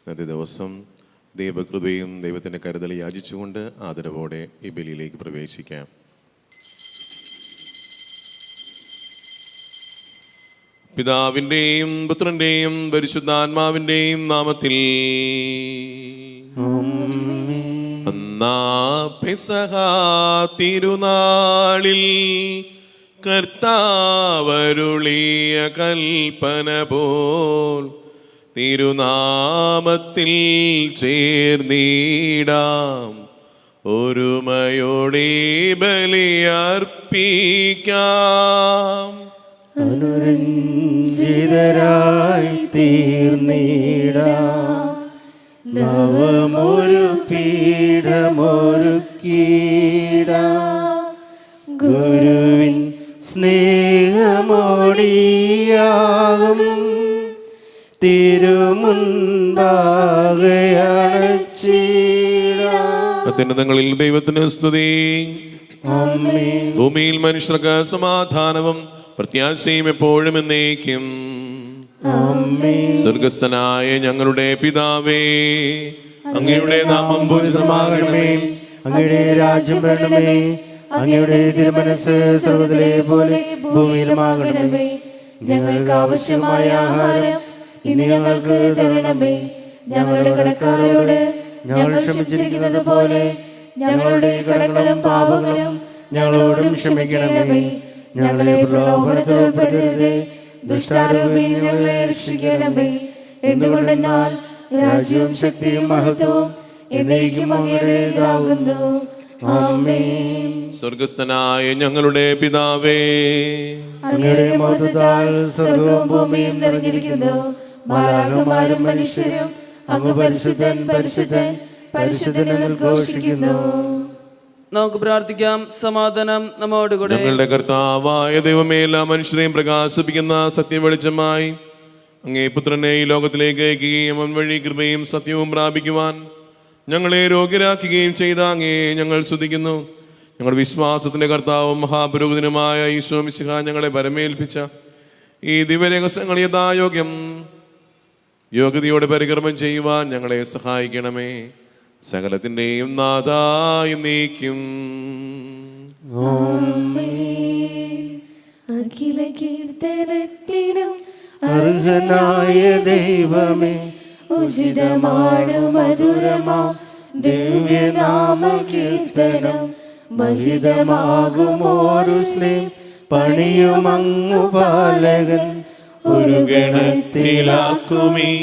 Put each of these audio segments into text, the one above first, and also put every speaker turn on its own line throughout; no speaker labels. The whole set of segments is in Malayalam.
ഇന്നത്തെ ദിവസം ദൈവകൃപയും ദൈവത്തിൻ്റെ കരുതൽ യാചിച്ചുകൊണ്ട് ആദരവോടെ ഈ ബലിയിലേക്ക് പ്രവേശിക്കാം. പിതാവിൻ്റെയും പുത്രൻ്റെയും പരിശുദ്ധാത്മാവിൻ്റെയും നാമത്തിൽ. അന്നാ പെസഹ തിരുനാളിൽ കർത്താവരുളിയ കൽപ്പന പോൽ തിരുനാമത്തിൽ ചേർന്നിടാം. ഒരുമയോടെ ബലിയർപ്പിക്കാം.
അനുരഞ്ജിതരായി തീർന്നിടാം. നവമൊരു പീഠമൊരുക്കിടാം. ഗുരുവിൻ സ്നേഹമോടിയാകും തിരുമുൻപാകെ അണച്ചിടാം.
അത്യുന്നതങ്ങളിൽ ദൈവത്തിന് സ്തുതി.
ആമേൻ.
ഭൂമിയിൽ മനുഷ്യർക്ക് സമാധാനവും പ്രത്യാശയും എപ്പോഴും എന്നേക്കും.
ആമേൻ.
സ്വർഗസ്ഥനായ ഞങ്ങളുടെ പിതാവേ, അങ്ങയുടെ നാമം പൂജിതമാകണമേ.
അങ്ങയുടെ രാജ്യം വരണമേ. അങ്ങയുടെ തിരുമനസ്സ് സ്വർഗ്ഗത്തിലെ പോലെ ഭൂമിയിലുമാകണമേ. ഞങ്ങൾക്ക് ആവശ്യമായ ആഹാരം ഇന്ന് ഞങ്ങൾക്ക് തരണമേ. ഞങ്ങളുടെ കടക്കാരോട് ഞങ്ങൾ ക്ഷമിച്ചിരിക്കുന്നത് പോലെ ഞങ്ങളുടെ കടങ്ങളും പാപങ്ങളും ഞങ്ങളോടും ക്ഷമിക്കണമേ. ഞങ്ങളെ പ്രലോഭനത്തിൽ ഉൾപ്പെടുത്തരുതേ, ദുഷ്ടാരൂപിയിൽ ഞങ്ങളെ രക്ഷിക്കണമേ. എന്തുകൊണ്ടെന്നാൽ രാജ്യവും ശക്തിയും മഹത്വവും എന്നേക്കും അങ്ങയുടേതാകുന്നു. ആമേൻ.
സ്വർഗസ്ഥനായ ഞങ്ങളുടെ പിതാവേ,
അങ്ങയുടെ മഹത്വത്താൽ സ്വർഗവും ഭൂമിയും നിറഞ്ഞിരിക്കുന്നു. മാലാഖമാരും മനുഷ്യരും അങ്ങ് പരിശുദ്ധൻ പരിശുദ്ധൻ പരിശുദ്ധൻ എന്ന് ഘോഷിക്കുന്നു.
നമുക്ക് പ്രാർത്ഥിക്കാം. സമാധാനം നമ്മോടുകൂടെ.
ഞങ്ങളുടെ കർത്താവായ ദൈവമേ, എല്ലാ മനുഷ്യരെയും പ്രകാശിപ്പിക്കുന്ന സത്യം വെളിച്ചമായി അങ്ങേ പുത്രനെ ഈ ലോകത്തിലേക്ക് അയക്കുകയും അവൻ വഴി കൃപയും സത്യവും പ്രാപിക്കുവാൻ ഞങ്ങളെ യോഗ്യരാക്കുകയും ചെയ്ത അങ്ങേ ഞങ്ങൾ സ്തുതിക്കുന്നു. ഞങ്ങളുടെ വിശ്വാസത്തിന്റെ കർത്താവും മഹാപുരോഹിതനുമായ ഈശോ മിശിഹാ ഞങ്ങളെ പരമേൽപ്പിച്ച ഈ ദിവ്യരഹസ്യങ്ങൾ യഥായോഗ്യം യോഗ്യതയോടെ പരികർമ്മം ചെയ്യുവാൻ ഞങ്ങളെ സഹായിക്കണമേ. സകലത്തിൻ്റെയും നാഥായ നീക്കും.
അഖില കീർത്തനത്തിനും
അർഹനായ ദൈവമേ,
ഉചിതമാണ് മധുരമാം ദിവ്യനാമ കീർത്തനം.
മഹിതമാകുമോരു സ്നേഹം പണിയുമങ്ങു പാലകൻ.
ഒരു ഗണത്തിലാക്കുമീ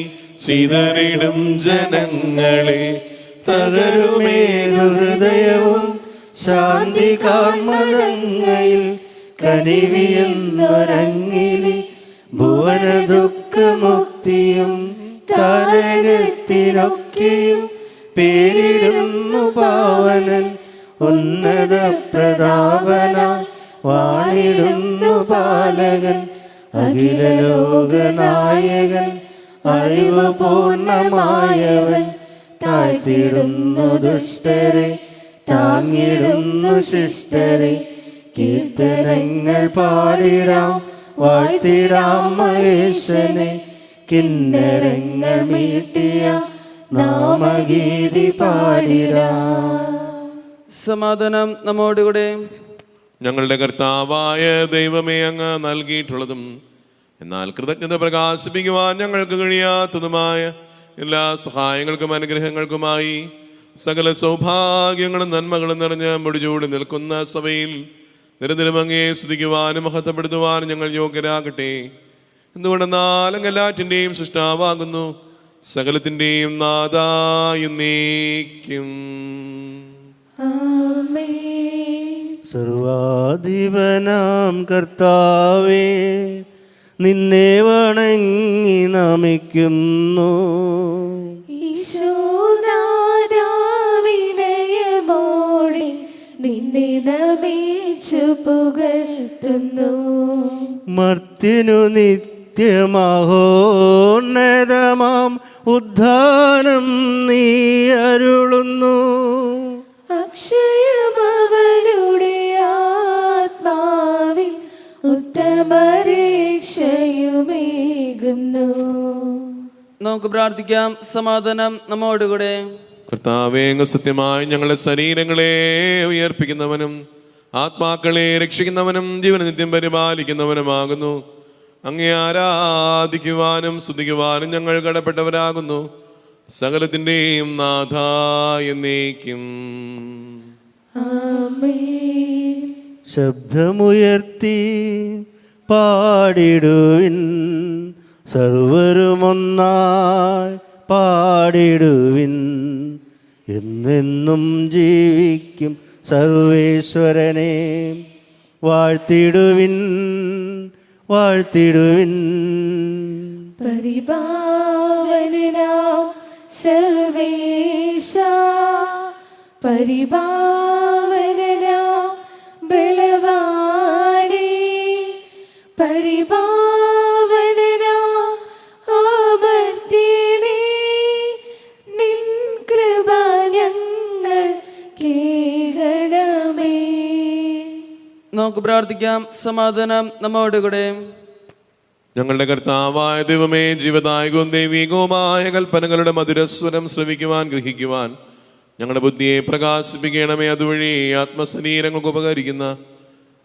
ചിതറിടും ജനങ്ങളെ,
തകരുമേതു ഹൃദയവും ശാന്തി കാർമതങ്ങയിൽ കനിവിയെന്നൊരങ്ങിലി ഭുവന ദുഃഖമുക്തിയും താരകത്തിനൊക്കെയും പേരിടുന്നു പാവനൻ. ഉന്നത പ്രതാപനായി വാണിടുന്നു പാലകൻ. അഖില ലോകനായകൻ അറിവ് പൂർണ്ണമായവൻ. താഴ്ത്തിടുന്നു ദുഷ്ടരെ താങ്ങിടുന്നു ശിഷ്ടരെ. കീർത്തനങ്ങൾ പാടിടാം വാഴ്ത്തിടാം മഹേശനെ. കിന്നരങ്ങൾ മീട്ടിയ നാമഗീതി പാടിടാം.
സമാധാനം നമ്മോടുകൂടെ.
ഞങ്ങളുടെ കർത്താവായ ദൈവമേ, അങ്ങ് നൽകിയിട്ടുള്ളതും എന്നാൽ കൃതജ്ഞത പ്രകാശിപ്പിക്കുവാൻ ഞങ്ങൾക്ക് കഴിയാത്തതുമായ എല്ലാ സഹായങ്ങൾക്കും അനുഗ്രഹങ്ങൾക്കുമായി സകല സൗഭാഗ്യങ്ങളും നന്മകളും നിറഞ്ഞ് മുടിചൂടി നിൽക്കുന്ന സഭയിൽ നിരന്തരം അങ്ങയെ സ്തുതിക്കുവാനും മഹത്വപ്പെടുത്തുവാനും ഞങ്ങൾ യോഗ്യരാകട്ടെ. എന്തുകൊണ്ടെന്നാൽ അങ്ങ് എല്ലാറ്റിൻ്റെയും സൃഷ്ടാവാകുന്നു, സകലത്തിൻ്റെയും നാഥായ നീക്കും.
സർവാധിപനാം കർത്താവേ, നിന്നെ വണങ്ങി നമിക്കുന്നു.
ഈശോനാദാവിനയമോടെ നിന്നെ നമിച്ചു പുകഴ്ത്തുന്നു.
മർത്യനു നിത്യമഹോന്നതമാം ഉദ്ധാനം നീ അരുളുന്നു.
അക്ഷയമവനുടെ ആത്മാവിൽ ഉത്തമരക്ഷയുമേകുന്നു.
നമുക്ക് പ്രാർത്ഥിക്കാം. സമാധാനം നമ്മോടുകൂടെ.
കർത്താവേ, അങ്ങ് സത്യമായി ഞങ്ങളുടെ ശരീരങ്ങളെ ഉയർപ്പിക്കുന്നവനും ആത്മാക്കളെ രക്ഷിക്കുന്നവനും ജീവന നിത്യം പരിപാലിക്കുന്നവനുമാകുന്നു. അങ്ങേ ആരാധിക്കുവാനും സ്തുതിക്കുവാനും ഞങ്ങൾ കടപ്പെട്ടവരാകുന്നു. സകലത്തിൻ്റെയും നാഥ എന്നേക്കും.
ആമേൻ.
ശബ്ദമുയർത്തി പാടിടുവിൻ, സർവരുമൊന്നായി പാടിടുവിൻ. എന്നെന്നും ജീവിക്കും സർവേശ്വരനെ വാഴ്ത്തിടുവിൻ, വാഴ്ത്തിടുവിൻ.
പരിപാവനനാം സർവേശ, പരിപാവനനാം ബലവാനേ, പരിപാവനനാം അമർത്യനേ, നിൻ കൃപ ഞങ്ങൾ കേൾക്കണമേ.
നമുക്ക് പ്രാർത്ഥിക്കാം. സമാധാനം നമ്മോടുകൂടെ.
ഞങ്ങളുടെ കർത്താവായ ദൈവമേ, ജീവദായകവും ദൈവികവുമായ കൽപ്പനകളുടെ മധുരസ്വരം ശ്രവിക്കുവാൻ ഗ്രഹിക്കുവാൻ ഞങ്ങളുടെ ബുദ്ധിയെ പ്രകാശിപ്പിക്കണമേ. അതുവഴി ആത്മശരീരങ്ങൾക്ക് ഉപകരിക്കുന്ന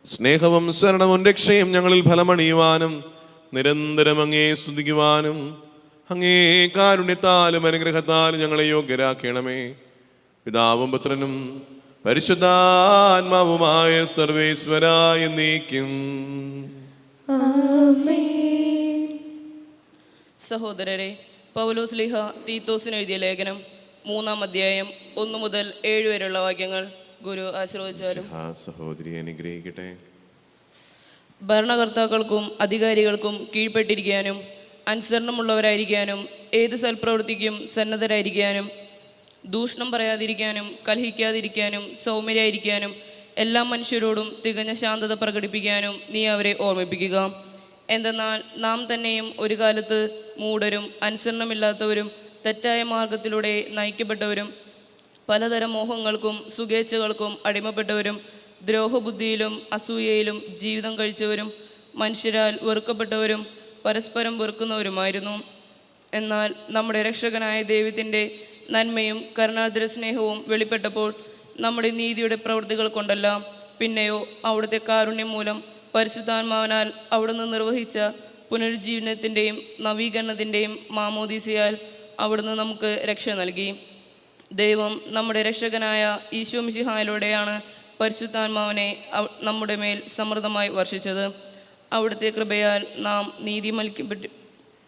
സ്നേഹവും ശരണവും രക്ഷയും ഞങ്ങളിൽ ഫലമണിയുവാനും നിരന്തരം അങ്ങേ സ്തുതിക്കുവാനും അങ്ങേ കാരുണ്യത്താലും അനുഗ്രഹത്താലും ഞങ്ങളെ യോഗ്യരാക്കണമേ. പിതാവും പുത്രനും പരിശുദ്ധാത്മാവുമായ സർവേശ്വരായ എന്നേക്കും.
ആമേൻ.
സഹോദരരെ, പൗലോസ്ലീഹ തീത്തോസിന് എഴുതിയ ലേഖനം 3-ാം അധ്യായം 1 മുതൽ 7 വരെയുള്ള വാക്യങ്ങൾ ഗുരു ആശീർവദിച്ചാലും.
സഹോദരി അനുഗ്രഹിക്കട്ടെ.
ഭരണകർത്താക്കൾക്കും അധികാരികൾക്കും കീഴ്പ്പെട്ടിരിക്കാനും അനുസരണമുള്ളവരായിരിക്കാനും ഏത് സൽപ്രവൃത്തിക്കും സന്നദ്ധരായിരിക്കാനും ദൂഷണം പറയാതിരിക്കാനും കലഹിക്കാതിരിക്കാനും സൗമ്യരായിരിക്കാനും എല്ലാ മനുഷ്യരോടും തികഞ്ഞ ശാന്തത പ്രകടിപ്പിക്കാനും നീ അവരെ ഓർമ്മിപ്പിക്കുക. എന്തെന്നാൽ നാം തന്നെയും ഒരു കാലത്ത് മൂഢരും അനുസരണമില്ലാത്തവരും തെറ്റായ മാർഗത്തിലൂടെ നയിക്കപ്പെട്ടവരും പലതരം മോഹങ്ങൾക്കും സുഖേച്ഛകൾക്കും അടിമപ്പെട്ടവരും ദ്രോഹബുദ്ധിയിലും അസൂയയിലും ജീവിതം കഴിച്ചവരും മനുഷ്യരാൽ വെറുക്കപ്പെട്ടവരും പരസ്പരം വെറുക്കുന്നവരുമായിരുന്നു. എന്നാൽ നമ്മുടെ രക്ഷകനായ ദൈവത്തിൻ്റെ നന്മയും കരുണാദ്ര സ്നേഹവും വെളിപ്പെട്ടപ്പോൾ നമ്മുടെ നീതിയുടെ പ്രവൃത്തികൾ കൊണ്ടല്ല, പിന്നെയോ അവിടുത്തെ കാരുണ്യം മൂലം പരിശുദ്ധാത്മാവിനാൽ അവിടുന്ന് നിർവഹിച്ച പുനരുജ്ജീവനത്തിൻ്റെയും നവീകരണത്തിൻ്റെയും മാമോദീസയാൽ അവിടുന്ന് നമുക്ക് രക്ഷ നൽകി. ദൈവം നമ്മുടെ രക്ഷകനായ ഈശോ മിശിഹായിലൂടെയാണ് പരിശുദ്ധാത്മാവിനെ നമ്മുടെ മേൽ സമൃദ്ധമായി വർഷിച്ചത്. അവിടുത്തെ കൃപയാൽ നാം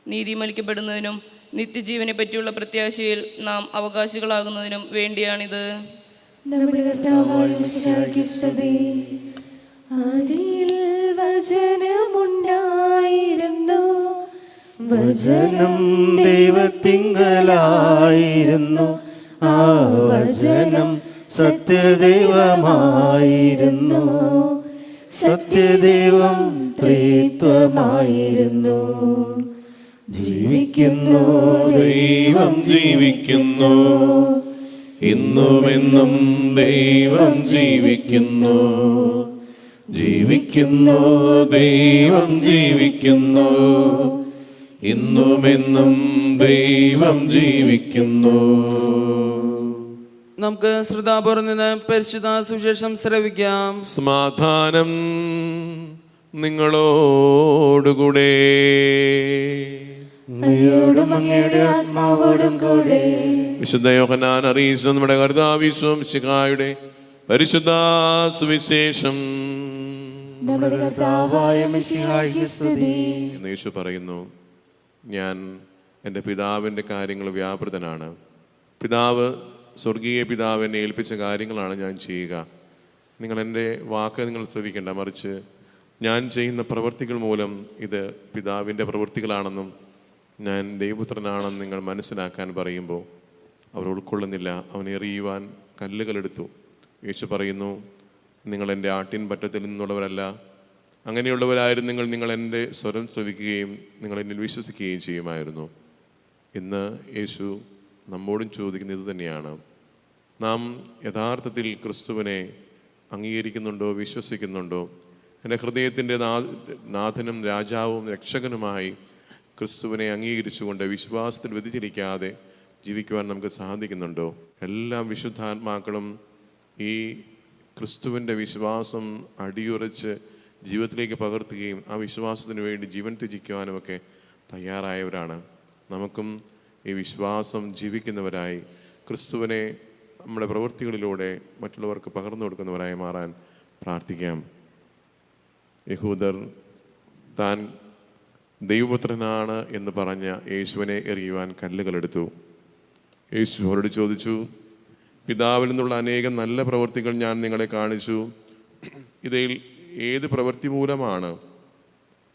നീതിമലിക്കപ്പെടുന്നതിനും നിത്യജീവനെ പറ്റിയുള്ള പ്രത്യാശയിൽ നാം അവകാശികളാകുന്നതിനും വേണ്ടിയാണിത്.
നമ്മുടെ കർത്താവായ മിശിഹായ്ക്ക് സ്തുതി. ആദിയിൽ വചനമുണ്ടായിരുന്നു,
വചനം ദൈവത്തിങ്കലായിരുന്നു, ആ വചനം സത്യദൈവമായിരുന്നു, സത്യദൈവം ത്രിത്വമായിരുന്നു. ജീവിക്കുന്നു
ദൈവം ജീവിക്കുന്നു, ഇന്നുമെന്നും ദൈവം ജീവിക്കുന്നു. ജീവിക്കുന്നു ദൈവം ജീവിക്കുന്നു, ഇന്നുമെന്നും ദൈവം ജീവിക്കുന്നു.
നമുക്ക് ശ്രദ്ധാപൂർവം നിന്ന് പരിശുദ്ധ സുവിശേഷം ശ്രവിക്കാം.
സമാധാനം നിങ്ങളോടുകൂടെ.
അങ്ങയോടും അങ്ങയുടെ ആത്മാവോടും കൂടെ.
വിശുദ്ധ യോഹന്നാൻ അറിയിച്ച നമ്മുടെ കർത്താവ് ഈശോ മിശിഹായുടെ പരിശുദ്ധ സുവിശേഷം.
നമ്മുടെ കർത്താവായ മിശിഹായ്ക്ക് സ്തുതി.
എന്ന് യേശു പറയുന്നു, ഞാൻ എൻ്റെ പിതാവിൻ്റെ കാര്യങ്ങൾ വ്യാപൃതനാണ്. പിതാവ്, സ്വർഗീയ പിതാവ് എന്നെ ഏൽപ്പിച്ച കാര്യങ്ങളാണ് ഞാൻ ചെയ്യുക. നിങ്ങൾ എൻ്റെ വാക്ക് നിങ്ങൾ ശ്രവിക്കേണ്ട, മറിച്ച് ഞാൻ ചെയ്യുന്ന പ്രവൃത്തികൾ മൂലം ഇത് പിതാവിൻ്റെ പ്രവൃത്തികളാണെന്നും ഞാൻ ദൈവപുത്രനാണെന്ന് നിങ്ങൾ മനസ്സിലാക്കാൻ പറയുമ്പോൾ അവർ ഉൾക്കൊള്ളുന്നില്ല. അവനെ എറിയുവാൻ കല്ലുകളെടുത്തു. യേശു പറയുന്നു, നിങ്ങൾ എൻ്റെ ആട്ടിൻ പറ്റത്തിൽ നിന്നുള്ളവരല്ല. അങ്ങനെയുള്ളവരായിരുന്നു നിങ്ങൾ എൻ്റെ സ്വരം ശ്രവിക്കുകയും നിങ്ങൾ എന്നിൽ വിശ്വസിക്കുകയും ചെയ്യുമായിരുന്നു. ഇന്ന് യേശു നമ്മോടും ചോദിക്കുന്നത് ഇത് തന്നെയാണ്. നാം യഥാർത്ഥത്തിൽ ക്രിസ്തുവിനെ അംഗീകരിക്കുന്നുണ്ടോ, വിശ്വസിക്കുന്നുണ്ടോ? എൻ്റെ ഹൃദയത്തിൻ്റെ നാഥനും രാജാവും രക്ഷകനുമായി ക്രിസ്തുവിനെ അംഗീകരിച്ചുകൊണ്ട് വിശ്വാസത്തിൽ വ്യതിചലിക്കാതെ ജീവിക്കുവാൻ നമുക്ക് സാധിക്കുന്നുണ്ടോ? എല്ലാ വിശുദ്ധാത്മാക്കളും ഈ ക്രിസ്തുവിൻ്റെ വിശ്വാസം അടിയുറച്ച് ജീവിതത്തിലേക്ക് പകർത്തുകയും ആ വിശ്വാസത്തിന് വേണ്ടി ജീവൻ ത്യജിക്കുവാനുമൊക്കെ തയ്യാറായവരാണ്. നമുക്കും ഈ വിശ്വാസം ജീവിക്കുന്നവരായി ക്രിസ്തുവിനെ നമ്മുടെ പ്രവൃത്തികളിലൂടെ മറ്റുള്ളവർക്ക് പകർന്നു കൊടുക്കുന്നവരായി മാറാൻ പ്രാർത്ഥിക്കാം. യഹൂദർ താൻ ദൈവപുത്രനാണ് എന്ന് പറഞ്ഞ യേശുവിനെ എറിയുവാൻ കല്ലുകളെടുത്തു. യേശു അവരോട് ചോദിച്ചു, പിതാവിൽ നിന്നുള്ള അനേകം നല്ല പ്രവൃത്തികൾ ഞാൻ നിങ്ങളെ കാണിച്ചു, ഇതിൽ ഏത് പ്രവൃത്തി മൂലമാണ്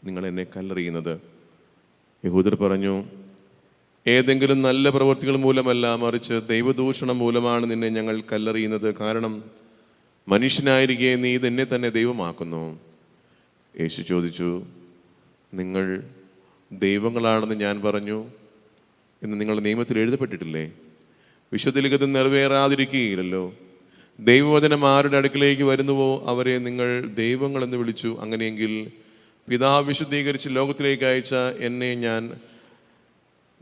നിങ്ങൾ എന്നെ കല്ലെറിയുന്നത്? യഹൂദർ പറഞ്ഞു, ഏതെങ്കിലും നല്ല പ്രവൃത്തികൾ മൂലമല്ല, മറിച്ച് ദൈവദൂഷണം മൂലമാണ് നിന്നെ ഞങ്ങൾ കല്ലെറിയുന്നത്. കാരണം മനുഷ്യനായിരിക്കെ നീ ഇതെന്നെ തന്നെ ദൈവമാക്കുന്നു. യേശു ചോദിച്ചു, നിങ്ങൾ ദൈവങ്ങളാണെന്ന് ഞാൻ പറഞ്ഞു എന്ന് നിങ്ങളുടെ നിയമത്തിൽ എഴുതപ്പെട്ടിട്ടില്ലേ? വിശുദ്ധ ലിഖിതം നിറവേറാതിരിക്കുകയില്ലല്ലോ. ദൈവവചനം ആരുടെ അടുക്കിലേക്ക് വരുന്നുവോ അവരെ നിങ്ങൾ ദൈവങ്ങളെന്ന് വിളിച്ചു. അങ്ങനെയെങ്കിൽ പിതാവ് വിശുദ്ധീകരിച്ച് ലോകത്തിലേക്ക് അയച്ച എന്നെ ഞാൻ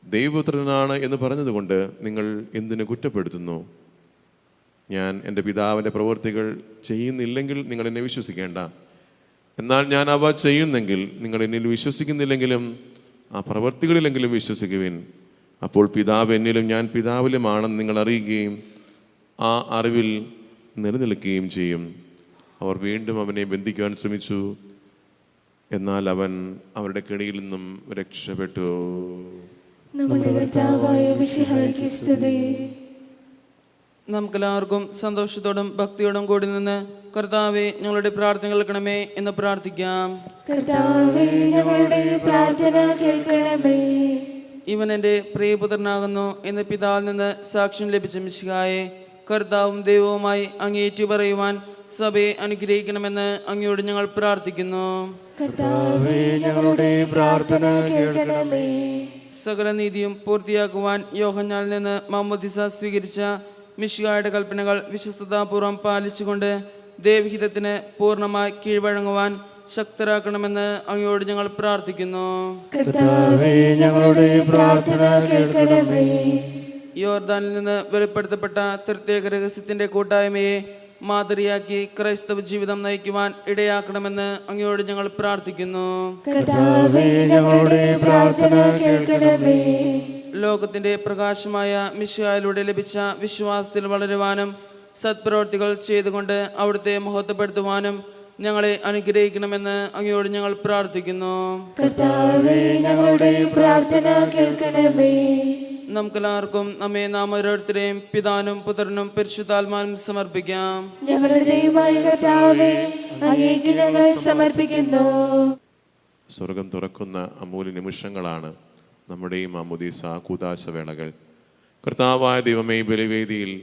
ദൈവപുത്രനാണ് എന്ന് പറഞ്ഞതുകൊണ്ട് നിങ്ങൾ എന്തിനു കുറ്റപ്പെടുത്തുന്നു? ഞാൻ എൻ്റെ പിതാവിൻ്റെ പ്രവൃത്തികൾ ചെയ്യുന്നില്ലെങ്കിൽ നിങ്ങൾ എന്നെ വിശ്വസിക്കേണ്ട. എന്നാൽ ഞാൻ അവ ചെയ്യുന്നെങ്കിൽ നിങ്ങൾ എന്നിൽ വിശ്വസിക്കുന്നില്ലെങ്കിലും ആ പ്രവൃത്തികളിലെങ്കിലും വിശ്വസിക്കുവിൻ. അപ്പോൾ പിതാവ് എന്നിലും ഞാൻ പിതാവിലുമാണെന്ന് നിങ്ങൾ അറിയുകയും ആ അറിവിൽ നിലനിൽക്കുകയും ചെയ്യും. അവർ വീണ്ടും അവനെ ബന്ധിക്കുവാൻ ശ്രമിച്ചു, എന്നാൽ അവൻ അവരുടെ കെണിയിൽ നിന്നും രക്ഷപ്പെട്ടു.
നമ്മുടെ കർത്താവായ മിശിഹായ്ക്ക് സ്തുതി.
നമുക്കെല്ലാവർക്കും സന്തോഷത്തോടും ഭക്തിയോടും കൂടി നിന്ന് കർത്താവെ ഞങ്ങളുടെ പ്രാർത്ഥന കേൾക്കണമേ എന്ന് പ്രാർത്ഥിക്കാം.
കർത്താവേ, ഞങ്ങളുടെ പ്രാർത്ഥന കേൾക്കണമേ.
ഇവൻ എൻ്റെ പ്രിയപുത്രനാകുന്നു എന്ന് പിതാവിൽ നിന്ന് സാക്ഷ്യം ലഭിച്ച മിശിഹായെ കർത്താവും ദൈവവുമായി അങ്ങേറ്റു പറയുവാൻ സഭയെ അനുഗ്രഹിക്കണമെന്ന് അങ്ങയോട് ഞങ്ങൾ പ്രാർത്ഥിക്കുന്നു.
കർത്താവേ, ഞങ്ങളുടെ പ്രാർത്ഥന കേൾക്കണമേ.
സകല നീതിയും പൂർത്തിയാക്കുവാൻ യോഹന്നാനിൽ നിന്ന് മാമോദിസ സ്വീകരിച്ച മിശിഹായുടെ കൽപ്പനകൾ വിശ്വസ്തതാപൂർവം പാലിച്ചുകൊണ്ട് ദൈവഹിതത്തിന് പൂർണ്ണമായി കീഴ്വഴങ്ങുവാൻ ശക്തരാക്കണമെന്ന് അങ്ങയോട് ഞങ്ങൾ പ്രാർത്ഥിക്കുന്നു.
കർത്താവേ, ഞങ്ങളുടെ പ്രാർത്ഥന കേൾക്കണമേ.
യോർദാനിൽ നിന്ന് വെളിപ്പെടുത്തപ്പെട്ട പ്രത്യേക രഹസ്യത്തിന്റെ കൂട്ടായ്മയെ മാതൃയാക്കി ക്രൈസ്തവ ജീവിതം നയിക്കുവാൻ ഇടയാക്കണമെന്ന് അങ്ങയോട് ഞങ്ങൾ പ്രാർത്ഥിക്കുന്നു.
കർത്താവേ, ഞങ്ങളുടെ പ്രാർത്ഥന കേൾക്കണമേ.
ലോകത്തിന്റെ പ്രകാശമായ മിശിഹായിലൂടെ ലഭിച്ച വിശ്വാസത്തിൽ വളരുവാനും സത്പ്രവർത്തികൾ ചെയ്തുകൊണ്ട് അവിടുത്തെ മഹത്വപ്പെടുത്തുവാനും ഞങ്ങളെ അനുഗ്രഹിക്കണമെന്ന് അങ്ങയോട് ഞങ്ങൾ പ്രാർത്ഥിക്കുന്നു.
കർത്താവേ, ഞങ്ങളുടെ പ്രാർത്ഥന കേൾക്കണമേ.
നമുക്കെല്ലാവർക്കും നമ്മെ നാം ഓരോരുത്തരെയും പിതാനും പുത്രനും പരിശുദ്ധാത്മാവിനും സമർപ്പിക്കാം.
ഞങ്ങളുടെ ദൈവമായ കർത്താവേ, അങ്ങേക്ക് ഞങ്ങൾ സമർപ്പിക്കുന്നു.
സ്വർഗം തുറക്കുന്ന അമൂല്യ നിമിഷങ്ങളാണ് നമ്മുടെ ഈ മാമോദീസ കൂദാശ വേളകൾ. കർത്താവായ ദൈവമേ, ബലിവേദിയിൽ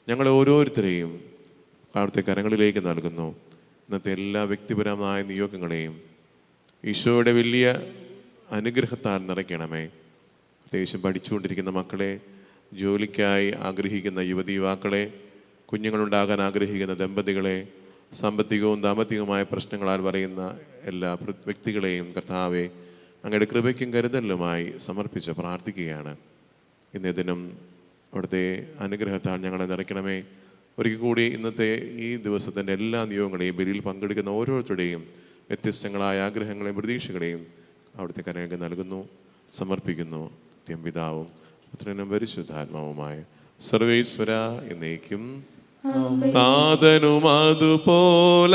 ഞങ്ങൾ ഓരോരുത്തരെയും അവിടുത്തെ കരങ്ങളിലേക്ക് നൽകുന്നു. ഇന്നത്തെ എല്ലാ വ്യക്തിപരമായ നിയോഗങ്ങളെയും ഈശോയുടെ വലിയ അനുഗ്രഹത്താൽ നിറയ്ക്കണമേ. പ്രത്യേകിച്ചും പഠിച്ചുകൊണ്ടിരിക്കുന്ന മക്കളെ, ജോലിക്കായി ആഗ്രഹിക്കുന്ന യുവതി യുവാക്കളെ, കുഞ്ഞുങ്ങളുണ്ടാകാൻ ആഗ്രഹിക്കുന്ന ദമ്പതികളെ, സാമ്പത്തികവും ദാമ്പത്തികവുമായ പ്രശ്നങ്ങളാൽ പറയുന്ന എല്ലാ വ്യക്തികളെയും കർത്താവെ അങ്ങയുടെ കൃപയ്ക്കും കരുതലുമായി സമർപ്പിച്ച് പ്രാർത്ഥിക്കുകയാണ്. ഇന്നേ ദിനം അവിടുത്തെ അനുഗ്രഹത്താൽ ഞങ്ങളെ നിറയ്ക്കണമേ. ഒരിക്കൽ കൂടി ഇന്നത്തെ ഈ ദിവസത്തിൻ്റെ എല്ലാ നിയോഗങ്ങളെയും ബലിയിൽ പങ്കെടുക്കുന്ന ഓരോരുത്തരുടെയും വ്യത്യസ്തങ്ങളായ ആഗ്രഹങ്ങളെയും പ്രതീക്ഷകളെയും അവിടുത്തെ കരങ്ങൾക്ക് നൽകുന്നു, സമർപ്പിക്കുന്നു. പിതാവും പുത്രനും പരിശുദ്ധാത്മാവുമായ സർവേശ്വര എന്നേക്കും. നാഥനും അതുപോലാത്മജനും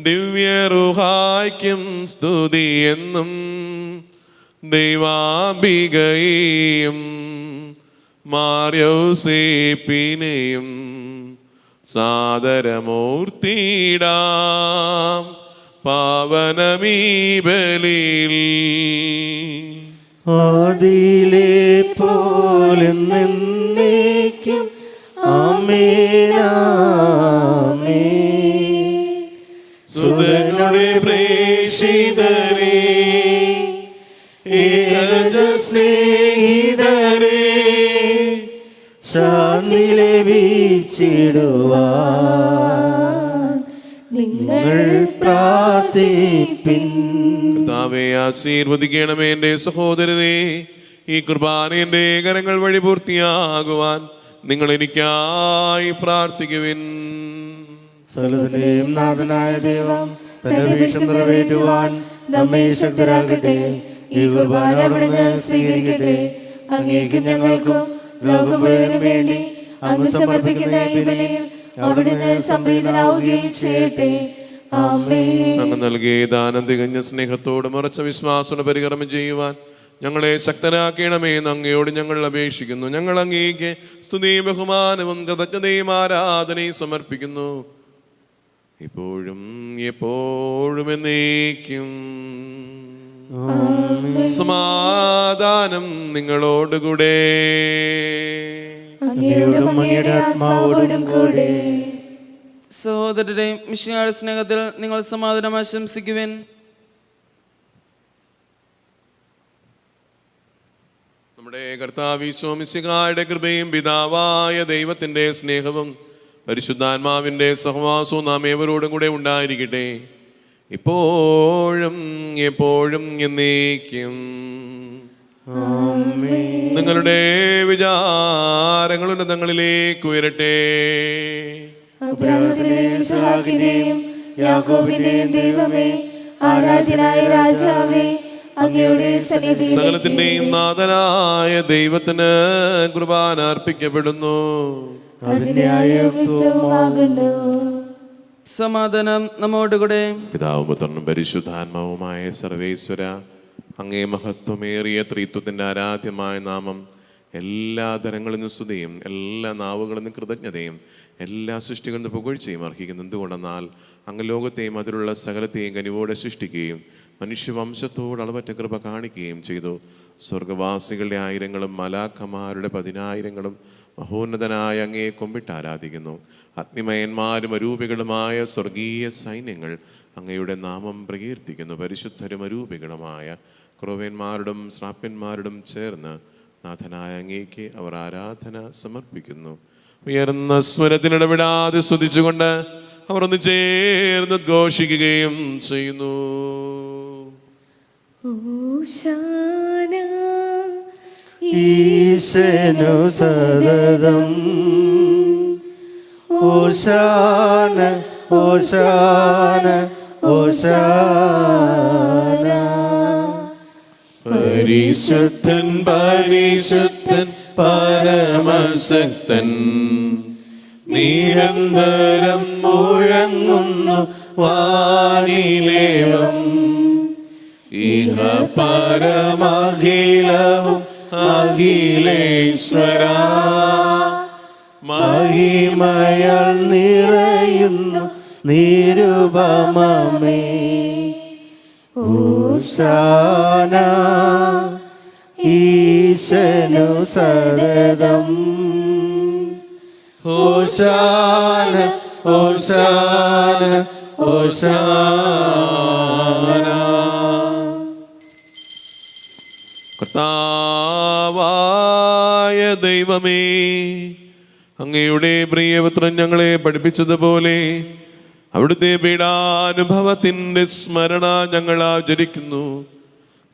ദിവ്യറുഹായ്ക്കും സ്തുതി എന്നും ദൈവാംബികയെയും മാർയോസേപ്പിനെയും സാദരമൂർത്തിയിടാം പാവനമീ ബലിയിൽ.
ആദിയിലെ പോലെ എന്നേക്കും ആമേൻ ആമേൻ.
സുതനുടെ പ്രേഷിതരേ,
ഏകജ സ്നേഹിതരേ, ശാന്തി ലഭിച്ചിടുവാൻ
നിങ്ങൾ
പ്രാർത്ഥിപ്പിൻ.
കർത്താവേ, ആശീർവദിക്കണമേ എൻ്റെ സഹോദരനെ. ഈ കുർബാന എൻ്റെ കരങ്ങൾ വഴി പൂർത്തിയാകുവാൻ നിങ്ങൾ എനിക്കായി പ്രാർത്ഥിക്കുവിൻ.
സകലത്തിന്റെയും നാഥനായ ദൈവം തന്റെ വിഷം നിറവേറ്റുവാൻ നമ്മെ ശക്തരാക്കട്ടെ. ഈ കുർബാന അവിടുന്ന് സ്വീകരിക്കട്ടെ. അങ്ങേക്കും ഞങ്ങൾക്കും ലോകം മുഴുവനും വേണ്ടി അങ്ങ് സമർപ്പിക്കുന്ന ഈ ബലിയിൽ അവിടുന്ന് സംപ്രീതനാവുകയും ചെയ്യട്ടെ. ആമേൻ.
അങ്ങ് നൽകിയ ദാനം തികഞ്ഞ സ്നേഹത്തോട് ഉറച്ച വിശ്വാസത്തോടെ പരികർമ്മം ചെയ്യുവാൻ ഞങ്ങളെ ശക്തരാക്കണമേ എന്ന് അങ്ങയോട് ഞങ്ങൾ അപേക്ഷിക്കുന്നു. ഞങ്ങൾ അങ്ങേക്ക് സ്തുതിയും ബഹുമാനവും കൃതജ്ഞതയും ആരാധനയും സമർപ്പിക്കുന്നു, ഇപ്പോഴും എപ്പോഴും എന്നേക്കും. സമാധാനം നിങ്ങളോടുകൂടെ.
അങ്ങയോടും അങ്ങയുടെ ആത്മാവോടും കൂടെ.
സഹോദരരെ, മിശിഹായുടെ സ്നേഹത്തിൽ നിങ്ങൾ സമാധാനം ആശംസിക്കുവിൻ.
നമ്മുടെ കർത്താവ് ഈശോ മിശിഹായുടെ കൃപയും പിതാവായ ദൈവത്തിന്റെ സ്നേഹവും പരിശുദ്ധാത്മാവിന്റെ സഹവാസവും നാം ഏവരോടും കൂടെ ഉണ്ടായിരിക്കട്ടെ, ഇപ്പോഴും എപ്പോഴും എന്നേക്കും. നിങ്ങളുടെ വിചാരങ്ങൾ ഉന്നതങ്ങളിലേക്ക് ഉയരട്ടെ.
അബ്രാഹത്തിന്റെയും ഇസ്ഹാക്കിന്റെയും യാക്കോബിന്റെയും ദൈവമേ, ആരാധ്യനായ രാജാവേ, അങ്ങയുടെ സന്നിധിയിൽ
സകലത്തിന്റെയും നാഥനായ ദൈവത്തിന് കുർബാന അർപ്പിക്കപ്പെടുന്നു.
അതിന്യായമാകുന്നു.
സമാധാനം നമ്മോടുകൂടെ.
പിതാവും പുത്രനും പരിശുദ്ധാത്മാവുമായ സർവേശ്വര, അങ്ങേ മഹത്വമേറിയ ത്രിത്വത്തിന്റെ ആരാധ്യമായ നാമം എല്ലാ തരങ്ങളിൽ നിന്നും സ്തുതിയും എല്ലാ നാവുകളിൽ നിന്നും കൃതജ്ഞതയും എല്ലാ സൃഷ്ടികളിൽ നിന്നും പുകഴ്ചയും അർഹിക്കുന്നു. എന്തുകൊണ്ടെന്നാൽ അങ്ങ് ലോകത്തെയും അതിലുള്ള സകലത്തെയും കനിവോടെ സൃഷ്ടിക്കുകയും മനുഷ്യവംശത്തോട് അളവറ്റ കൃപ കാണിക്കുകയും ചെയ്തു. സ്വർഗവാസികളുടെ ആയിരങ്ങളും മലാഖമാരുടെ 10,000ങ്ങളും മഹോന്നതനായ അങ്ങയെ കൊമ്പിട്ട് ആരാധിക്കുന്നു. അഗ്നിമയന്മാരും അരൂപികളുമായ സ്വർഗീയ സൈന്യങ്ങൾ അങ്ങയുടെ നാമം പ്രകീർത്തിക്കുന്നു. പരിശുദ്ധരും അരൂപികളുമായ ക്രോവേന്മാരോടും ശ്രാപ്യന്മാരോടും ചേർന്ന് നാഥനായ അങ്ങേക്ക് അവർ ആരാധന സമർപ്പിക്കുന്നു. ഉയർന്ന സ്വരത്തിനിടപെടാതെ സ്തുതിച്ചുകൊണ്ട് അവർ ഒന്ന് ചേർന്ന് ഘോഷിക്കുകയും ചെയ്യുന്നു.
ഓശാന
ഈശനു സദതം ഓശാന ഓശാന ഓശാന.
പരിശുദ്ധൻ പരിശുദ്ധൻ പരമശക്തൻ, നിരന്തരം മുഴങ്ങുന്നു വാനിലേവം. ഇഹ പരമഖിലവും അഖിലേശ്വര,
മഹിമയാൽ നിറയുന്നു നിരുപമമേ. ഓശാന ഈശനു സദതം ഓശാന ഓശാന ഓശാന.
കർത്താവായ ദൈവമേ, അങ്ങയുടെ പ്രിയപുത്രൻ ഞങ്ങളെ പഠിപ്പിച്ചതുപോലെ അവിടുത്തെ പീഡാനുഭവത്തിന്റെ സ്മരണ ഞങ്ങൾ ആചരിക്കുന്നു.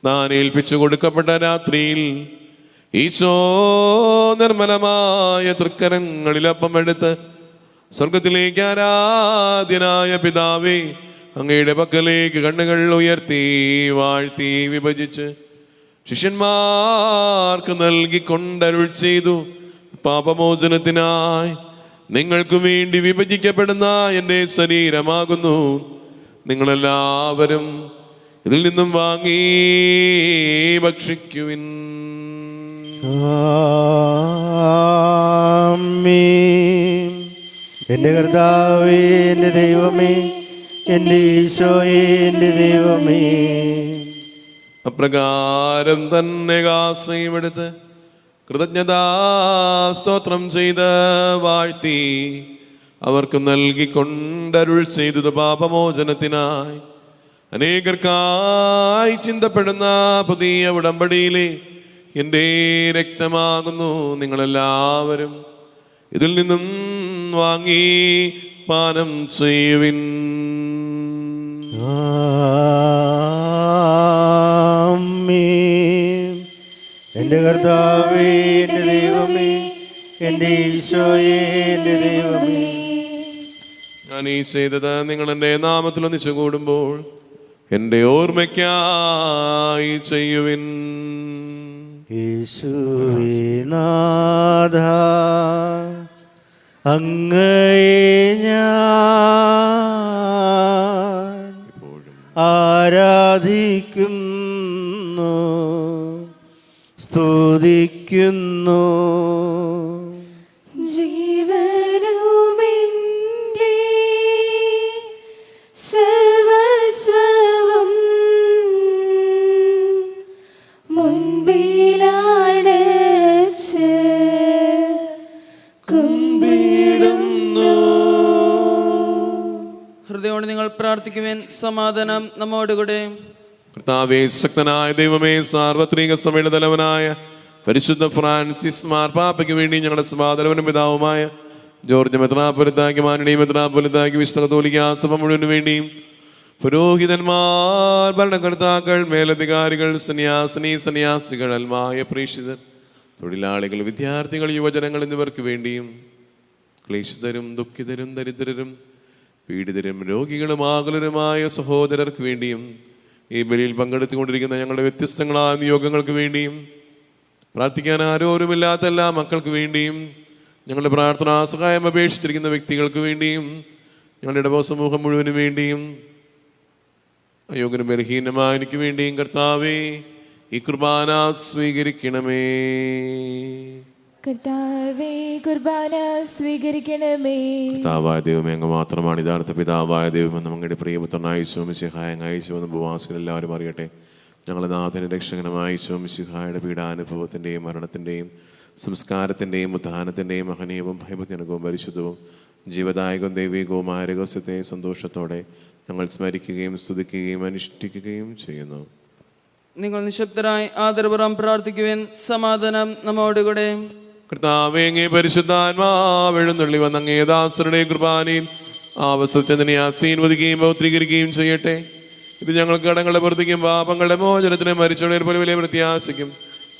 താൻ ഏൽപ്പിച്ചു കൊടുക്കപ്പെട്ട രാത്രിയിൽ ഈശോ നിർമ്മലമായ തൃക്കരങ്ങളിൽ അപ്പമെടുത്ത് സ്വർഗത്തിലേക്ക് ആരാധ്യനായ പിതാവേ, അങ്ങയുടെ പക്കലേക്ക് കണ്ണുകൾ ഉയർത്തി വാഴ്ത്തി വിഭജിച്ച് ശിഷ്യന്മാർക്ക് നൽകിക്കൊണ്ടരുൾ ചെയ്തു. പാപമോചനത്തിനായി നിങ്ങൾക്ക് വേണ്ടി വിഭജിക്കപ്പെടുന്ന എൻ്റെ ശരീരമാകുന്നു. നിങ്ങളെല്ലാവരും ഇതിൽ നിന്നും വാങ്ങി ഭക്ഷിക്കുവിൻ.
ആമേൻ. എൻ്റെ കർത്താവേ, എൻ്റെ ദൈവമേ, എൻ്റെ ഈശോയേ, എൻ്റെ ദൈവമേ.
അപ്രകാരം തന്നെ കാസയുമെടുത്ത് കൃതജ്ഞതാ സ്തോത്രം ചെയ്ത് വാഴ്ത്തി അവർക്ക് നൽകിക്കൊണ്ടരുൾ ചെയ്തത് പാപമോചനത്തിനായി അനേകർക്കായി ചിന്തപ്പെടുന്ന പുതിയ ഉടമ്പടിയിലെ എൻ്റെ രക്തമാകുന്നു. നിങ്ങളെല്ലാവരും ഇതിൽ നിന്നും വാങ്ങി പാനം ചെയ്യുവിൻ.
ആമേൻ. എൻ്റെ കർത്താവേ, എൻ്റെ ദൈവമേ, എൻ്റെ ഈശോയേ, എൻ്റെ ദൈവമേ.
ഞാൻ ഈ ചെയ്തത് നിങ്ങൾ എൻ്റെ നാമത്തിൽ ഒന്നിച്ചു കൂടുമ്പോൾ എൻ്റെ ഓർമ്മയ്ക്കായി ചെയ്യുവിൻ.
യേശുവേ നാഥ, അങ്ങയെ ഞാൻ ആരാധിക്കുന്നു, സ്തുതിക്കുന്നു.
ജീവനുമെന്റെ സർവസ്വവും മുൻപിലാണച്ച് കുമ്പിടുന്നു.
ഹൃദയോടെ നിങ്ങൾ പ്രാർത്ഥിക്കുവാൻ. സമാധാനം നമ്മോടുകൂടെ.
കർത്താവേ, ശക്തനായ ദൈവമേ, സാർവത്രിക സഭയുടെ തലവനായ പരിശുദ്ധ ഫ്രാൻസിസ് മാർപ്പാപ്പയ്ക്ക് വേണ്ടി ഞങ്ങളുടെ സമാധാനവനും പിതാവുമായ ജോർജ് മെത്രാപ്പൊലിത്താക്കി, മാനണീയ മെത്രാപ്പൊലിത്താക്കി, വിശുദ്ധ കത്തോലിക്ക സഭ മുഴുവന് വേണ്ടിയും പുരോഹിതന്മാർ, ഭരണകർത്താക്കൾ, മേലധികാരികൾ, സന്യാസികൾ, അൽമായ പ്രേക്ഷിതർ, തൊഴിലാളികൾ, വിദ്യാർത്ഥികൾ, യുവജനങ്ങൾ എന്നിവർക്ക് വേണ്ടിയും ക്ലേശിതരും ദുഃഖിതരും ദരിദ്രരും പീഡിതരും രോഗികളും ആകുലരുമായ സഹോദരർക്ക് വേണ്ടിയും ഈ ബലിയിൽ പങ്കെടുത്തുകൊണ്ടിരിക്കുന്ന ഞങ്ങളുടെ വ്യത്യസ്തങ്ങളായ നിയോഗങ്ങൾക്ക് വേണ്ടിയും പ്രാർത്ഥിക്കാൻ ആരോരുമില്ലാത്ത എല്ലാ മക്കൾക്ക് വേണ്ടിയും ഞങ്ങളുടെ പ്രാർത്ഥനാ സഹായം അപേക്ഷിച്ചിരിക്കുന്ന വ്യക്തികൾക്ക് വേണ്ടിയും ഞങ്ങളുടെ ഇടവ സമൂഹം മുഴുവനും വേണ്ടിയും അയോഗ്യനും ബലഹീനമായ എനിക്ക് വേണ്ടിയും കർത്താവേ, ഈ കുർബാന സ്വീകരിക്കണമേ.
കർത്താവേ, കുർബാന സ്വീകരിക്കണമേ.
പിതാവായ ദൈവമേ, അങ്ങ് മാത്രമാണ് യഥാർത്ഥ പിതാവായ ദൈവമെന്നും അങ്ങയുടെ പ്രിയപുത്രനായ ഈശോ മിശിഹായെ അയച്ചുവെന്നും ഉപവാസികൾ എല്ലാവരും അറിയട്ടെ. ഞങ്ങളുടെ നാഥന് രക്ഷകനുമായ ഈശോ മിശിഹായുടെ പീഡാനുഭവത്തിൻ്റെയും മരണത്തിൻ്റെയും സംസ്കാരത്തിൻ്റെയും ഉത്ഥാനത്തിൻ്റെയും മഹനീയവും ഭയഭക്തിജനകവും പരിശുദ്ധവും ജീവദായകവും ദൈവികവുമായ രഹസ്യത്തെ സന്തോഷത്തോടെ ഞങ്ങൾ സ്മരിക്കുകയും സ്തുതിക്കുകയും അനുഷ്ഠിക്കുകയും ചെയ്യുന്നു.
നിങ്ങൾ നിശബ്ദരായി ആദരപൂർവ്വം പ്രാർത്ഥിക്കുവാൻ. സമാധാനം നമ്മോടുകൂടെ.
കർത്താവേ, അങ്ങേ പരിശുദ്ധാത്മാവ് എഴുന്നള്ളി വന്ന അങ്ങേ ദാസരുടെ കുർബാനയിൽ ആവസത്തിനെ ആസീൻവദിക്കുകയും പൗത്രീകരിക്കുകയും ചെയ്യട്ടെ. ഇത് ഞങ്ങൾക്ക് കടങ്ങളുടെ പ്രവർത്തിക്കും പാപങ്ങളുടെ മോചനത്തിന് മരിച്ചവരുടെ പോലെ വലിയ പ്രത്യാശയ്ക്കും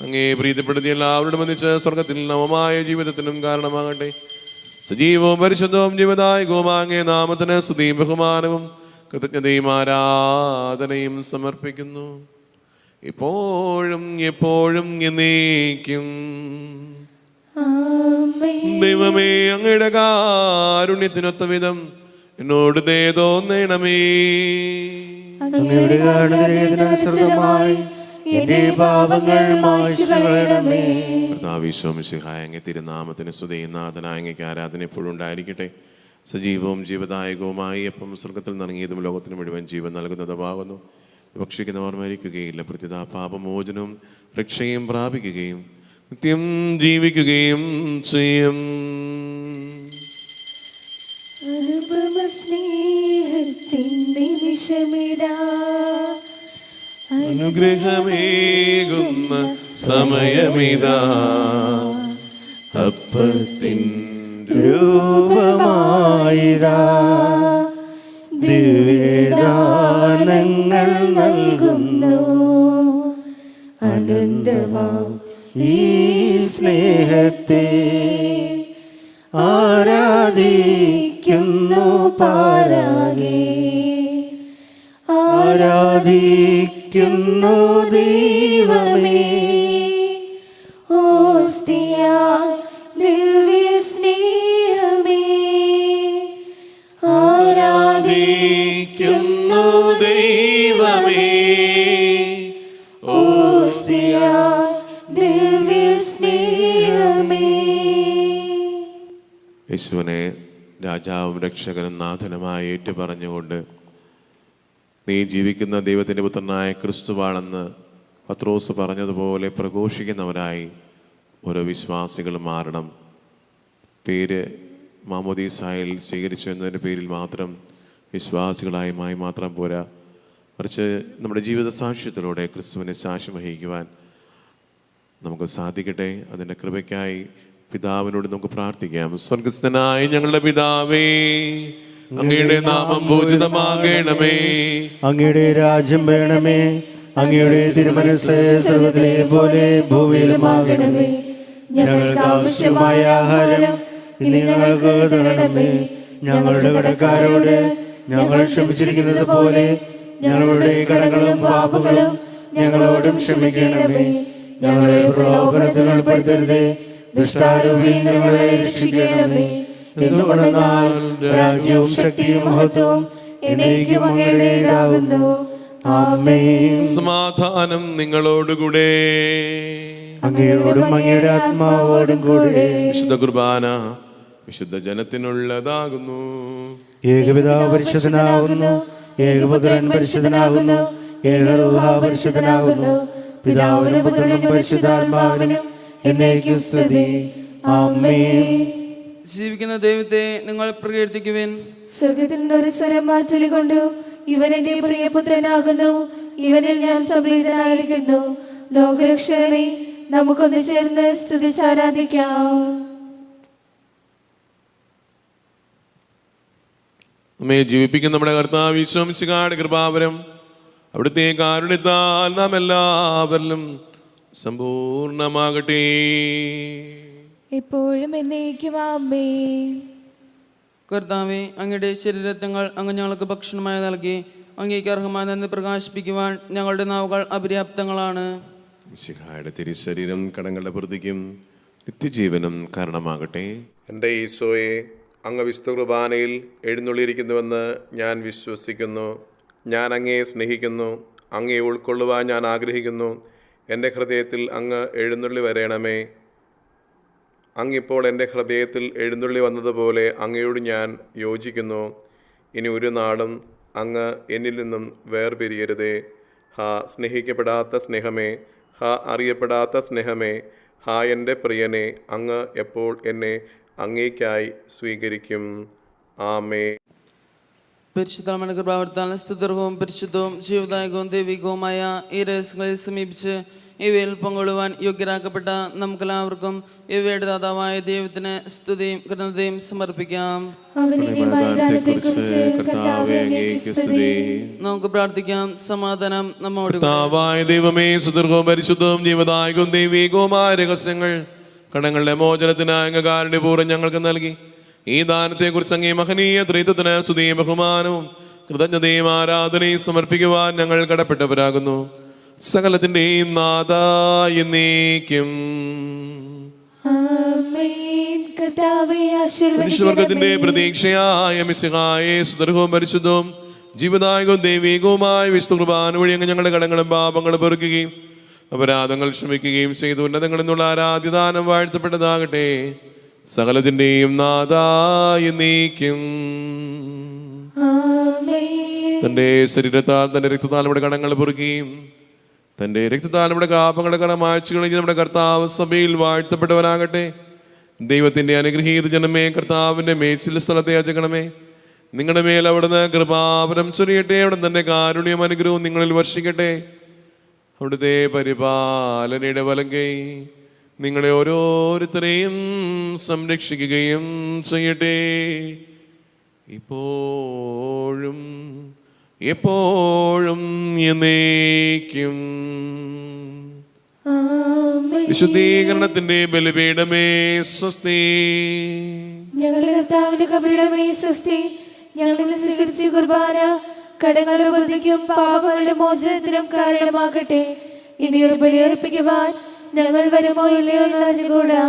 അങ്ങേ പ്രീതിപ്പെടുത്തി എല്ലാവരോടും ഒന്നിച്ച് സ്വർഗത്തിൽ നവമായ ജീവിതത്തിനും കാരണമാകട്ടെ. സജീവവും പരിശുദ്ധവും ജീവദായകവും അങ്ങേ നാമത്തിന് സ്തുതിയും ബഹുമാനവും കൃതജ്ഞതയും ആരാധനയും സമർപ്പിക്കുന്നു, ഇപ്പോഴും എപ്പോഴും എന്നേക്കും. ദൈവമേ, അങ്ങയുടെ കാരുണ്യത്തിനൊത്ത വിധം എന്നോട് ദയ തോന്നണമേ.
അങ്ങയുടെ കാരുണ്യത്തിനനുസൃതമായി എന്റെ പാപങ്ങൾ മായ്ച്ചു കളയണമേ.
കർത്താവേ, ഈശോ മിശിഹായ അങ്ങേ തിരുനാമത്തിന് സ്തുതിയും നാഥനായ അങ്ങേക്ക് ആരാധന എപ്പോഴും ഉണ്ടായിരിക്കട്ടെ. സജീവവും ജീവദായകവുമായി അപ്പം സ്വർഗത്തിൽ നിറങ്ങിയതും ലോകത്തിന് മുഴുവൻ ജീവൻ നൽകുന്നതുമാകുന്നു. ഭക്ഷിക്കുന്നവർ മരിക്കുകയില്ല, പ്രത്യുത പാപമോചനവും രക്ഷയും പ്രാപിക്കുകയും നിത്യം ജീവിക്കുകയും ചെയ്യും.
അനുപമ സ്നേഹത്തിൻ്റെ വിഷമിടാ
അനുഗ്രഹമേകുന്ന സമയമിതാ, അപ്പത്തിൻ
രൂപമായിതാ ദിവ്യദാനങ്ങൾ നൽകുന്നു. അനന്തമാം ഈ സ്നേഹത്തെ ആരാധിക്കുന്നു പാരാകെ, ആരാധിക്കുന്നു ദൈവമേ.
ഓസ്തിയായി ദിവ്യ സ്നേഹമേ,
ആരാധിക്കുന്നു ദൈവമേ.
ഓസ്തിയായി ദിവ്യ സ്നേഹമേ.
യേശുവിനെ രാജാവും രക്ഷകനും നാഥനുമായി ഏറ്റുപറഞ്ഞുകൊണ്ട് നീ ജീവിക്കുന്ന ദൈവത്തിൻ്റെ പുത്രനായ ക്രിസ്തുവാണെന്ന് പത്രോസ് പറഞ്ഞതുപോലെ പ്രഘോഷിക്കുന്നവരായി ഓരോ വിശ്വാസികളും മാറണം. പേര് മാമോദീസായിൽ സ്വീകരിച്ചു എന്നതിൻ്റെ പേരിൽ മാത്രം വിശ്വാസികളായി മാത്രം പോരാ, മറിച്ച് നമ്മുടെ ജീവിത സാക്ഷ്യത്തിലൂടെ ക്രിസ്തുവിനെ സാക്ഷ്യം വഹിക്കുവാൻ നമുക്ക് സാധിക്കട്ടെ. അതിൻ്റെ കൃപയ്ക്കായി പിതാവിനോട് നമുക്ക് പ്രാർത്ഥിക്കാം. സ്വർഗസ്ഥനായ ഞങ്ങളുടെ പിതാവേ, അങ്ങയുടെ നാമം പൂജിതമാകണമേ.
അങ്ങയുടെ രാജ്യം വരണമേ. അങ്ങയുടെ തിരുമനസ്സ് സ്വർഗ്ഗത്തിലെ പോലെ ഭൂമിയിലുമാകണമേ. ഞങ്ങൾക്ക് ആവശ്യമായ ആഹാരം ഇനി ഞങ്ങൾക്ക് തരണമേ. ഞങ്ങളുടെ കടക്കാരോട് ഞങ്ങൾ ക്ഷമിച്ചിരിക്കുന്നത് പോലെ ഞങ്ങളുടെ കടങ്ങളും പാപങ്ങളും ഞങ്ങളോടും ക്ഷമിക്കണമേ. ഞങ്ങളെ പ്രലോഭനത്തിൽ ഉൾപ്പെടുത്തരുതേ, ദുഷ്ടാരൂപിയിൽ ഞങ്ങളെ രക്ഷിക്കണമേ. എന്തുകൊണ്ടെന്നാൽ രാജ്യവും ശക്തിയും മഹത്വവും എന്നേക്കും അങ്ങയുടേതാകുന്നു. ആമേൻ.
സമാധാനം നിങ്ങളോടുകൂടെ.
അങ്ങയോടും അങ്ങയുടെ ആത്മാവോടും കൂടെ.
വിശുദ്ധ കുർബാന വിശുദ്ധ ജനത്തിനുള്ളതാകുന്നു.
ഏകപിതാവ് പരിശുദ്ധനാകുന്നു, ഏകപുത്രൻ പരിശുദ്ധനാകുന്നു, ഏകരൂഹ പരിശുദ്ധനാകുന്നു. പിതാവിനും പുത്രനും പരിശുദ്ധാത്മാവിനും എന്നേക്കും സ്തുതി. ആമേൻ.
ജീവിക്കുന്ന ദൈവത്തെ നിങ്ങൾ പ്രകീർത്തിക്കുവിൻ.
സ്വർഗത്തിൽ നിന്നൊരു സ്വരം മാറ്റലി കൊണ്ടു, ഇവൻ എന്റെ പ്രിയപുത്രനാകുന്നു, ഇവനിൽ ഞാൻ സംപ്രീതനായിരിക്കുന്നു. ലോകരക്ഷകനെ നമുക്കൊന്ന് ചേർന്ന് സ്തുതിച്ചാരാധിക്കാം.
നമ്മെ ജീവിപ്പിക്കുന്ന നമ്മുടെ കർത്താവ് ഈശോ മിശിഹായുടെ കൃപാവരം അവിടുത്തെ കാരുണ്യത്താൽ നാം എല്ലാവരിലും സമ്പൂർണമാകട്ടെ.
എപ്പോഴും എന്നേക്കും ആമേൻ.
കർത്താവെ, അങ്ങയുടെ ശരീരത്വങ്ങൾ അങ്ങ് ഞങ്ങൾക്ക് ഭക്ഷണമായി നൽകി അങ്ങേക്ക് അർഹമായ നന്ദി പ്രകാശിപ്പിക്കുവാൻ ഞങ്ങളുടെ നാവുകൾ അപര്യാപ്തങ്ങളാണ്.
മിശിഹായുടെ തിരുശരീരം കടങ്ങളുടെ പ്രതിക്കും നിത്യജീവനും കാരണമാകട്ടെ. എൻ്റെ ഈശോയെ, അങ്ങ് വിശുദ്ധ കുർബാനയിൽ എഴുന്നള്ളിയിരിക്കുന്നുവെന്ന് ഞാൻ വിശ്വസിക്കുന്നു. ഞാൻ അങ്ങയെ സ്നേഹിക്കുന്നു. അങ്ങയെ ഉൾക്കൊള്ളുവാൻ ഞാൻ ആഗ്രഹിക്കുന്നു. എൻ്റെ ഹൃദയത്തിൽ അങ്ങ് എഴുന്നള്ളി വരണമേ. അങ്ങിപ്പോൾ എൻ്റെ ഹൃദയത്തിൽ എഴുന്നള്ളി വന്നതുപോലെ അങ്ങയോട് ഞാൻ യോജിക്കുന്നു. ഇനി ഒരു നാളും അങ്ങ് എന്നിൽ നിന്നും വേർപിരിയരുതേ. ഹാ സ്നേഹിക്കപ്പെടാത്ത സ്നേഹമേ, ഹാ അറിയപ്പെടാത്ത സ്നേഹമേ, ഹാ എൻ്റെ പ്രിയനെ, അങ്ങ് എപ്പോൾ എന്നെ അങ്ങേക്കായി സ്വീകരിക്കും. ആമേ.
പരിശുദ്ധമായ കൃപാവർത്താൽ സ്തുതിർഹവും പരിശുദ്ധവും ജീവദായകവും ദൈവികവുമായ ഈ രഹസ്യങ്ങളെ സമീപിച്ച് ഇവയിൽ പങ്കുകൊള്ളുവാൻ യോഗ്യരാക്കപ്പെട്ട നമുക്കെല്ലാവർക്കും ഇവയുടെ ദാതാവായ ദൈവത്തിന് സ്തുതിയും കൃതജ്ഞതയും സമർപ്പിക്കാം. നമുക്ക് പ്രാർത്ഥിക്കാം. സമാധാനം നമ്മോട്.
കർത്താവായ ദൈവമേ, സുദീർഘവും പരിശുദ്ധവും ജീവദായകവും ദൈവികവുമായ രഹസ്യങ്ങൾ കടങ്ങളുടെ മോചനത്തിനായ അങ്ങ് കാരുണ്യപൂർവ്വം ഞങ്ങൾക്ക് നൽകി. ഈ ദാനത്തെക്കുറിച്ച് അങ്ങേ മഹനീയ ത്രിത്വത്തിന് സ്തുതിയും ബഹുമാനവും കൃതജ്ഞതയും ആരാധനയും സമർപ്പിക്കുവാൻ ഞങ്ങൾ കടപ്പെട്ടവരാകുന്നു. സകലത്തിന്റെയും നാഥായ എന്നേക്കും. മനുഷ്യവർഗത്തിന്റെ പ്രതീക്ഷയായ മിശിഹായെ, സുദീർഘവും പരിശുദ്ധവും ജീവദായകവും ദൈവികവുമായ വിശുദ്ധ കുർബാന വഴി അങ്ങ് ഞങ്ങളുടെ കടങ്ങളും പാപങ്ങളും പൊറുക്കുകയും അപരാധങ്ങൾ ക്ഷമിക്കുകയും ചെയ്തു. ഉന്നതങ്ങളിൽ നിന്നുള്ള ആരാധ്യദാനം വാഴ്ത്തപ്പെട്ടതാകട്ടെ. സകലത്തിന്റെയും നാഥായ എന്നേക്കും. തന്റെ ശരീരത്താൽ തന്റെ രക്തത്താൽ നമ്മുടെ കടങ്ങൾ പൊറുക്കുകയും തന്റെ രക്തത്താൽ നമ്മുടെ പാപങ്ങളുടെ കടം മായ്ച്ചു കളഞ്ഞ് നമ്മുടെ കർത്താവ് സഭയിൽ വാഴ്ത്തപ്പെട്ടവരാകട്ടെ. ദൈവത്തിന്റെ അനുഗ്രഹീത ജനമേ, കർത്താവിന്റെ മേച്ചിൽ സ്ഥലത്തെ യാചകണമേ. നിങ്ങളുടെ മേൽ അവിടുന്ന് കൃപാവരം ചൊരിയട്ടെ. അവിടെ തന്നെ കാരുണ്യം അനുഗ്രഹവും നിങ്ങളിൽ വർഷിക്കട്ടെ. അവിടുത്തെ പരിപാലനയുടെ വലം കൈ നിങ്ങളെ ഓരോരുത്തരെയും സംരക്ഷിക്കുകയും ചെയ്യട്ടെ. ഇപ്പോഴും എപ്പോഴും എന്നേക്കും. വിശുദ്ധീകരണത്തിന്റെ ബലിപീഠമേ സ്വസ്തി.
ഞങ്ങളുടെ കർത്താവിന്റെ കബറിടമേ സ്വസ്തി. ഞങ്ങളിൽ സ്വീകരിച്ച കുർബാന കടങ്ങളുടെ പ്രതിക്കും പാപങ്ങളുടെ മോചനത്തിനും കാരണമാകട്ടെ. ഇനിയൊരു ബലിയർപ്പിക്കുവാൻ ഞങ്ങൾ വരുമോ ഇല്ലയോ എന്നറിഞ്ഞുകൂടാ.